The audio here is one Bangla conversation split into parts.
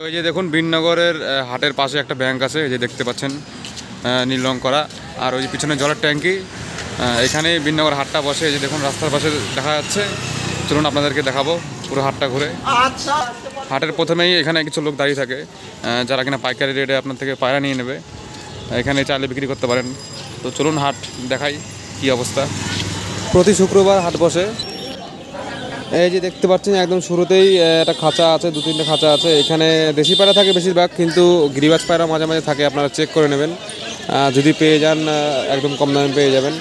এই যে দেখুন বিননগরের হাটের পাশে একটা ব্যাংক আছে, এই যে দেখতে পাচ্ছেন নীল রং করা। আর ওই যে পিছনে জলের ট্যাঙ্কি, এখানে বিননগর হাটটা বসে। এই যে দেখুন রাস্তার পাশে দেখা যাচ্ছে। চলুন আপনাদেরকে দেখাবো পুরো হাটটা ঘুরে। হাটের প্রথমেই এখানে কিছু লোক দাঁড়িয়ে থাকে, যারা কিনা পাইকারি রেটে আপনার থেকে পায়রা নিয়ে নেবে, এখানে চাইলে বিক্রি করতে পারেন। তো চলুন হাট দেখাই কি অবস্থা। প্রতি শুক্রবার হাট বসে। এই যে দেখতে পাচ্ছেন একদম শুরুতেই একটা খাঁচা আছে, 2-3টে খাঁচা আছে। এখানে দেশি পায়রা থাকে বেশিরভাগ, কিন্তু গিরিবাজ পায়রা মাঝে মাঝে থাকে, আপনারা চেক করে নেবেন। যদি পেয়ে যান একদম কম দামে পেয়ে যাবেন।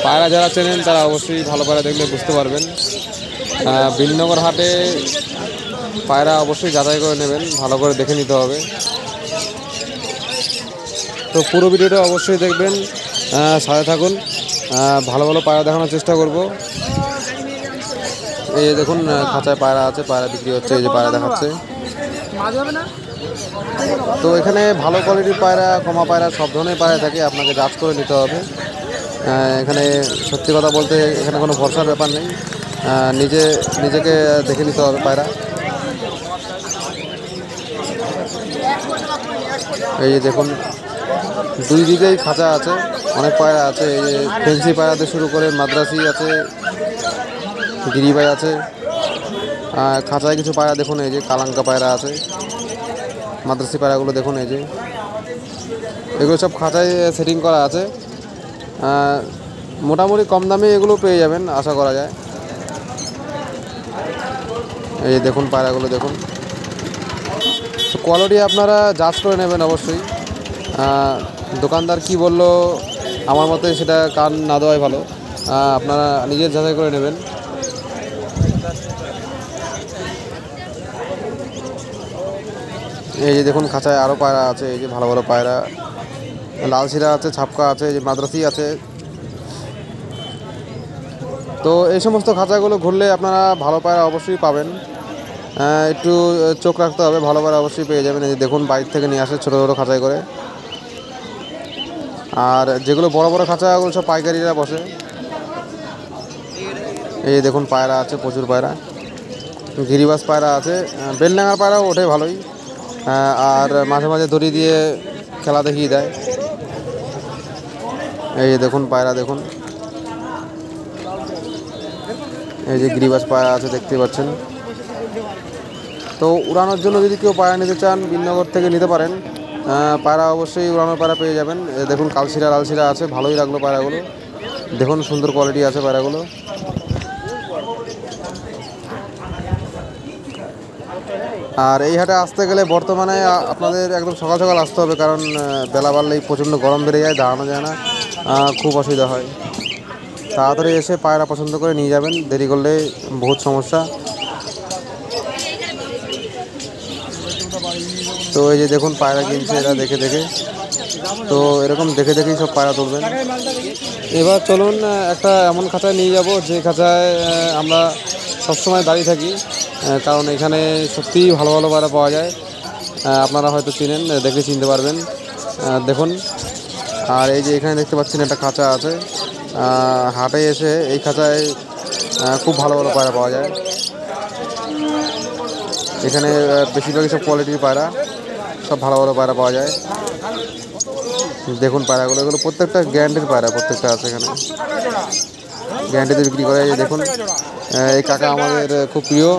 পায়রা যারা চেনেন তারা অবশ্যই ভালো পায়রা দেখলে বুঝতে পারবেন। বিননগর হাটে পায়রা অবশ্যই যাচাই করে নেবেন, ভালো করে দেখে নিতে হবে। তো পুরো ভিডিওটা অবশ্যই দেখবেন, সাথে থাকুন। ভালো ভালো পায়রা দেখানোর চেষ্টা করব। এই যে দেখুন খাঁচায় পায়রা আছে, পায়রা বিক্রি হচ্ছে। এই যে পায়রা দেখাচ্ছে। তো এখানে ভালো কোয়ালিটির পায়রা, কমা পায়রা, সব ধরনের পায়রা থাকে, আপনাকে যাচ করে নিতে হবে। এখানে সত্যি কথা বলতে এখানে কোনো ভরসার ব্যাপার নেই, নিজেকে দেখে নিতে হবে পায়রা। এই যে দেখুন দুই দিকেই খাঁচা আছে, অনেক পায়রা আছে। এই যে ফেন্সি পায়রাতে শুরু করে মাদ্রাসি আছে, গিরিবাজ আছে। খাঁচায় কিছু পায়রা দেখুন, এই যে কালাঙ্কা পায়রা আছে, মাদ্রাসি পায়রাগুলো দেখুন। এই যে এগুলো সব খাঁচায় সেটিং করা আছে। মোটামুটি কম দামে এগুলো পেয়ে যাবেন আশা করা যায়। এই যে দেখুন পায়রাগুলো দেখুন। তো কোয়ালিটি আপনারা যাচ করে নেবেন অবশ্যই। দোকানদার কি বললো আমার মতে সেটা কান না দেওয়াই ভালো, আপনারা নিজের যাচাই করে নেবেন। এই যে দেখুন খাঁচায় আরও পায়রা আছে, এই যে ভালো ভালো পায়রা, লাল শিরা আছে, ছাপকা আছে, এই যে মাদ্রাসি আছে। তো এই সমস্ত খাঁচাগুলো ঘুরলে আপনারা ভালো পায়রা অবশ্যই পাবেন। একটু চোখ রাখতে হবে, ভালো পায়রা অবশ্যই পেয়ে যাবেন। এই যে দেখুন বাইরে থেকে নিয়ে আসে ছোটো ছোটো খাঁচায় করে। আর যেগুলো বড় বড় খাঁচা ওগুলো সব পাইকারিরা বসে। এই যে দেখুন পায়রা আছে, প্রচুর পায়রা, গিরিবাজ পায়রা আছে, বেলডাঙার পায়রাও ওঠে ভালোই। আর মাঝে মাঝে দড়ি দিয়ে খেলা দেখিয়ে দেয়। এই যে দেখুন পায়রা দেখুন, এই যে গিরিবাজ পায়রা আছে দেখতে পাচ্ছেন। তো উড়ানোর জন্য যদি কেউ পায়রা নিতে চান বিননগর থেকে নিতে পারেন। পায়রা অবশ্যই উড়ানোর পায়রা পেয়ে যাবেন। দেখুন কালশিরা লালশিরা আছে, ভালোই লাগলো পায়রাগুলো দেখুন, সুন্দর কোয়ালিটি আছে পায়রাগুলো। আর এই হাটে আসতে গেলে বর্তমানে আপনাদের একদম সকাল সকাল আসতে হবে, কারণ বেলা বাড়লেই প্রচণ্ড গরম বেড়ে যায়, দাঁড়ানো যায় না, খুব অসুবিধা হয়। তাড়াতাড়ি এসে পায়রা পছন্দ করে নিয়ে যাবেন, দেরি করলে বহুত সমস্যা। তো এই যে দেখুন পায়রা কিনছে এরা দেখে দেখে। তো এরকম দেখে দেখেই সব পায়রা তুলবেন। এবার চলুন একটা এমন খাঁচায় নিয়ে যাব যে খাঁচায় আমরা সবসময় দাঁড়িয়ে থাকি, কারণ এখানে সত্যিই ভালো ভালো পায়রা পাওয়া যায়। আপনারা হয়তো চিনেন, দেখে চিনতে পারবেন। দেখুন আর এই যে এখানে দেখতে পাচ্ছেন একটা খাঁচা আছে। হাটে এসে এই খাঁচায় খুব ভালো ভালো পায়রা পাওয়া যায়। এখানে বেশিরভাগই সব কোয়ালিটির পায়রা, সব ভালো ভালো পায়রা পাওয়া যায়। দেখুন পায়রাগুলো, এগুলো প্রত্যেকটা গ্যারান্টির পায়রা, প্রত্যেকটা আছে এখানে, গ্যারান্টিতে বিক্রি করে। এই দেখুন এই কাকা আমাদের খুব প্রিয়,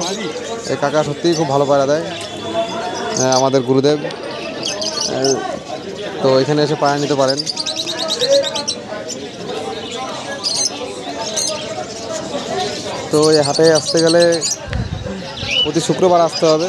এই কাকা সত্যিই খুব ভালো পায়রা দেয়, আমাদের গুরুদেব। তো এখানে এসে পায়রা নিতে পারেন। তো এই হাটে আসতে গেলে প্রতি শুক্রবার আসতে হবে।